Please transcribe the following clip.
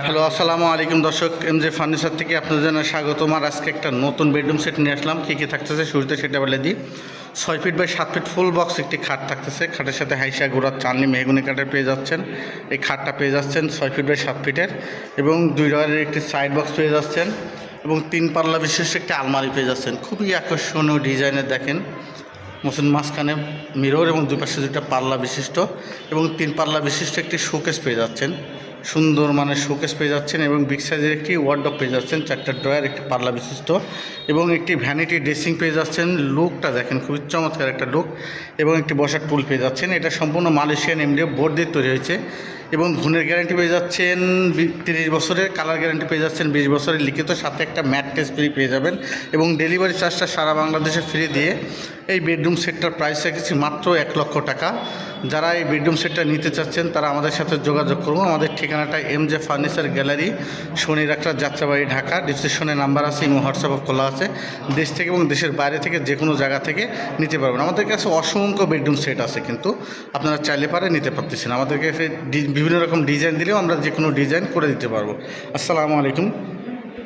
Hello, আসসালামু আলাইকুম দর্শক। এমজে ফার্নিচার থেকে আপনাদের জন্য স্বাগতম। আর আজকে একটা নতুন বেডরুম সেট নিয়ে আসলাম। কী কী থাকতেছে শুরুতে সেটা বলে দিই। 6 feet by 7 feet full box একটি খাট থাকতেছে। খাটের সাথে হাইসা গোড়ার চাননি মেহগুনি কাঠের পেয়ে যাচ্ছেন। এই খাটটা পেয়ে যাচ্ছেন 6 ফিট বাই 7 ফিটের, এবং 2 ডয়ারের একটি সাইড বক্স পেয়ে যাচ্ছেন, এবং 3 পাল্লা বিশিষ্ট একটি আলমারি পেয়ে যাচ্ছেন। খুবই আকর্ষণীয় ডিজাইনের দেখেন, মসুন মাঝখানে মিরর এবং দুই পাশে দুটা পাল্লা বিশিষ্ট, এবং 3 পাল্লা বিশিষ্ট একটি শোকেস পেয়ে যাচ্ছেন। সুন্দর মানের শোকেস পেয়ে যাচ্ছেন, এবং বিগ সাইজের একটি ওয়ার্ডরোব পেয়ে যাচ্ছেন, 4টা ড্রয়ার, একটি পাল্লা বিশিষ্ট, এবং একটি ভ্যানিটি ড্রেসিং পেয়ে যাচ্ছেন। লুকটা দেখেন, খুবই চমৎকার একটা লুক, এবং একটি বসার টুল পেয়ে যাচ্ছেন। এটা সম্পূর্ণ মালয়েশিয়ান এমডিএফ বোর্ড দিয়ে তৈরি হয়েছে, এবং ঘুণের গ্যারান্টি পেয়ে যাচ্ছেন 30 বছরের, কালার গ্যারান্টি পেয়ে যাচ্ছেন 20 বছরের লিখিত, সাথে একটা ম্যাট টেস্ট ফ্রি পেয়ে যাবেন, এবং ডেলিভারি চার্জটা সারা বাংলাদেশে ফ্রি দিয়ে এই বেডরুম সেটটার প্রাইস রেখেছি মাত্র 1 লক্ষ টাকা। যারা এই বেডরুম সেটটা নিতে চাচ্ছেন তারা আমাদের সাথে যোগাযোগ করুন। আমাদের ঠিকানাটা MJ furniture gallery, Shonir Akhra, Jatrabari, Dhaka. ডিসক্রিপশনে নাম্বার আছে, এবং হোয়াটসঅ্যাপ খোলা আছে। দেশ থেকে এবং দেশের বাইরে থেকে যে কোনো জায়গা থেকে নিতে পারবেন। আমাদের কাছে অসংখ্য বেডরুম সেট আছে, কিন্তু আপনারা চাইলে পারে নিতে পারতেছেন। আমাদেরকে বিভিন্ন রকম ডিজাইন দিলেও আমরা যে কোনো ডিজাইন করে দিতে পারবো। আসসালামু আলাইকুম।